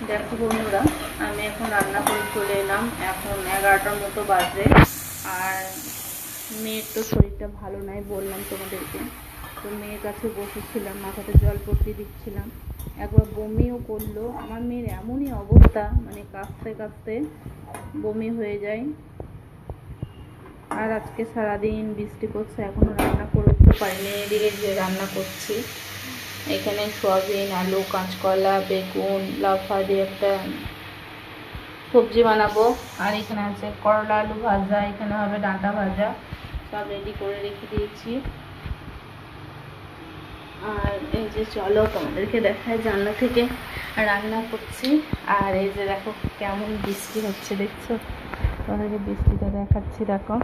দেখো বন্ধুরা, আমি এখন রান্না করে চলে এলাম। এখন 11টার মতো বাজে। আর মেয়ের তো শরীরটা ভালো নাই, বললাম তোমাদেরকে। তো মেয়ের কাছে বসেছিলাম, মাথাতে জল পড়তে দিচ্ছিলাম। একবার বমিও করলো। আমার মেয়ের এমনই অবস্থা, মানে কাঁপতে কাঁপতে বমি হয়ে যায়। আর আজকে সারাদিন বৃষ্টি পড়ছে, এখনও রান্না করে উঠতে পারিনি। এদিকে যে রান্না করছি, এখানে সয়াবিন, আলু, কাঁচকলা, বেগুন, লাফা দিয়ে একটা সবজি বানাবো। আর এখানে আছে করলা আলু ভাজা, এখানে হবে ডাঁটা ভাজা। সব রেডি করে রেখে দিয়েছি। আর এই যে চলো তোমাদেরকে দেখায় জানলা থেকে রান্না করছি। আর এই যে দেখো কেমন বৃষ্টি হচ্ছে, দেখছো? তোমাদেরকে বৃষ্টিটা দেখাচ্ছি, দেখো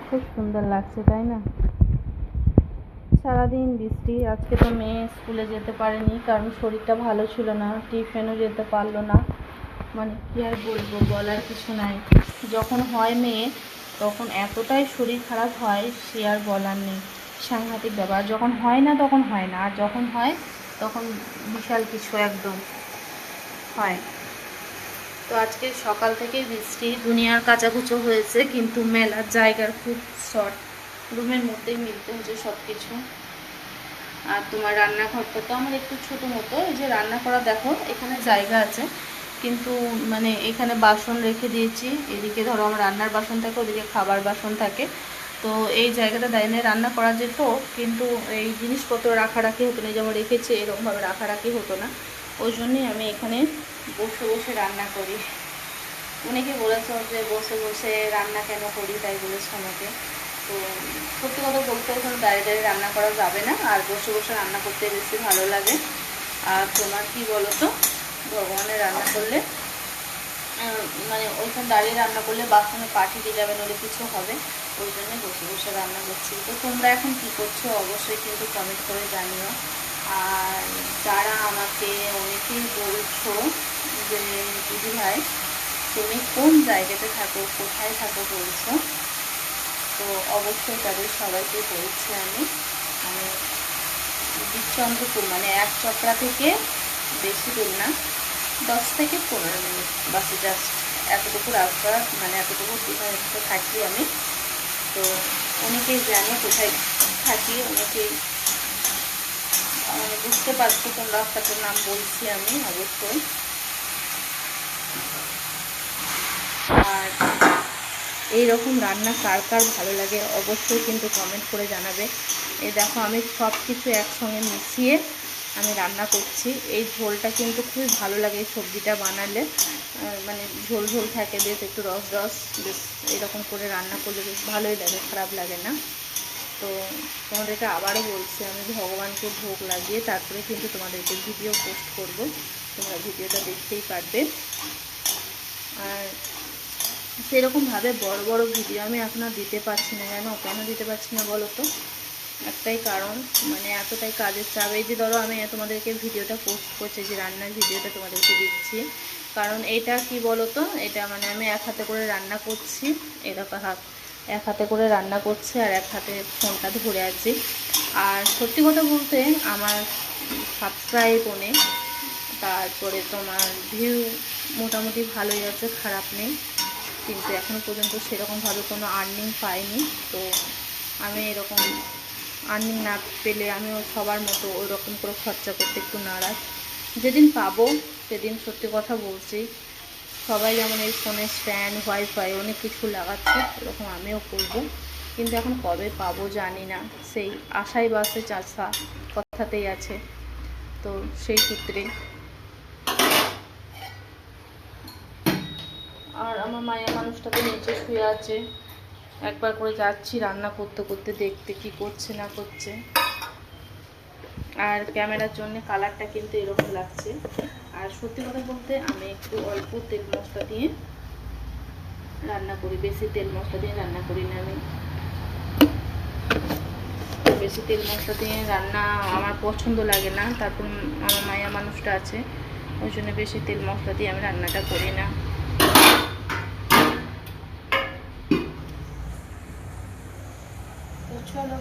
খুব সুন্দর লাগছে, তাই না? সারাদিন বৃষ্টি। আজকে তো মেয়ে স্কুলে যেতে পারেনি, কারণ শরীরটা ভালো ছিল না, টিউশনও যেতে পারলো না। মানে কী আর বলবো, বলার কিছু নাই। যখন হয় মেয়ে তখন এতটাই শরীর খারাপ হয়, সে আর বলার নেই। সাংঘাতিক ব্যাপার। যখন হয় না তখন হয় না, আর যখন হয় তখন বিশাল কিছু একদম হয়। তো আজকে সকাল থেকে বৃষ্টি, দুনিয়ার কাচাকুচো হয়েছে, কিন্তু মেলার জায়গার খুব শর্ট। রুমের মধ্যেই মিলতে হচ্ছে সব কিছু। আর তোমার রান্নাঘরটা তো আমার একটু ছোটো মতো। এই যে রান্না করা, দেখো এখানে জায়গা আছে, কিন্তু মানে এখানে বাসন রেখে দিয়েছি। এদিকে ধরো আমার রান্নার বাসন থাকে, ওদিকে খাবার বাসন থাকে। তো এই জায়গাটা দাঁড়িয়ে রান্না করা যেত, কিন্তু এই জিনিসপত্র রাখারাখি হতো না। যেমন রেখেছে এরকমভাবে রাখারাখি হতো না। ওই জন্যই আমি এখানে বসে বসে রান্না করি। অনেকে বলেছ যে বসে বসে রান্না কেন করি, তাই বলেছে আমাকে। তো সত্যি কথা বলতে ওখানে দাঁড়িয়ে দাঁড়িয়ে রান্না করা যাবে না, আর বসে বসে রান্না করতে বেশি ভালো লাগে। আর তোমার কি বলো তো, ভগবানের রান্না করলে মানে ওইখানে দাঁড়িয়ে রান্না করলে বাসনে পাঠিয়ে দিয়ে যাবে, নইলে কিছু হবে। ওই জন্যই বসে বসে রান্না করছি। তো তোমরা এখন কী করছো অবশ্যই কিন্তু কমেন্ট করে জানিও। আর যারা আমাকে অনেকেই বলছো যে দিদি ভাই তুমি কোন জায়গাতে থাকো, কোথায় থাকো বলছো, তো অবশ্যই তাদের সবাইকে বলছি আমি বিচন্দ্রপুর, মানে এক চক্রা থেকে বেশি দূর না, 10 থেকে 15 মিনিট বাসে জাস্ট এতটুকু রাস্তা, মানে এতটুকু ডিফারেন্সে থাকি আমি। তো অনেকেই জানে কোথায় থাকি, অনেকেই মানে বুঝতে পারছো কোন রাস্তাটার নাম বলছি আমি অবশ্যই। আর এইরকম রান্না কার কার ভালো লাগে অবশ্যই কিন্তু কমেন্ট করে জানাবে। এই দেখো আমি সব কিছু একসঙ্গে মিশিয়ে আমি রান্না করছি। এই ঝোলটা কিন্তু খুবই ভালো লাগে, এই সবজিটা বানালে মানে ঝোল ঝোল থাকে, বেশ একটু রস রস, বেশ এরকম করে রান্না করলে বেশ ভালোই লাগে, খারাপ লাগে না। তো তোমাদেরকে আবারও বলছি, আমি ভগবানকে ভোগ লাগিয়ে তারপরে কিন্তু তোমাদেরকে ভিডিও পোস্ট করব, তোমরা ভিডিওটা দেখতেই পারবে। আর সেরকমভাবে বড় বড় ভিডিও আমি এখন আর দিতে পারছি না। কেন দিতে পারছি না বলো তো? একটাই কারণ, মানে এতটাই কাজের চাপ। এই যে ধরো আমি তোমাদেরকে ভিডিওটা পোস্ট করছি, যে রান্নার ভিডিওটা তোমাদেরকে দিচ্ছি, কারণ এটা কি বলো তো, এটা মানে আমি এক হাতে করে রান্না করছি, এরকম এক হাতে করে রান্না করছি আর এক হাতে ফোনটা ধরে আছি। আর সত্যি কথা বলতে আমার সাবস্ক্রাইব অনেক, তারপরে তোমার ভিউ মোটামুটি ভালোই আছে, খারাপ নেই, কিন্তু এখনও পর্যন্ত সেরকমভাবে কোনো আর্নিং পাইনি। তো আমি এরকম আর্নিং না পেলে আমিও সবার মতো ওই রকম করে খরচা করতে একটু নারাজ। যেদিন পাবো সেদিন সত্যি কথা বলছি, সবাই যেমন এই ফোনে স্ট্যান্ড, ওয়াইফাই অনেক কিছু লাগাচ্ছে, এরকম আমিও করব, কিন্তু এখন কবে পাবো জানি না। সেই আশাই বাসে চাষা কথাতেই আছে। তো সেই সূত্রে আর আমার মায়ের মানুষটা তো নিচে শুয়ে আছে, একবার করে যাচ্ছি রান্না করতে করতে দেখতে কি করছে না করছে। আর ক্যামেরার জন্য কালারটা কিন্তু এরকম লাগছে। আর সত্যি কথা বলতে আমি একটু অল্প তেল মশলা দিয়ে রান্না করি, বেশি তেল মশলা দিয়ে রান্না করি না। আমি বেশি তেল মশলা দিয়ে রান্না আমার পছন্দ লাগে না। তারপর আমার মায়া মানুষটা আছে, ওই জন্য বেশি তেল মশলা দিয়ে আমি রান্নাটা করি না। তো চলো।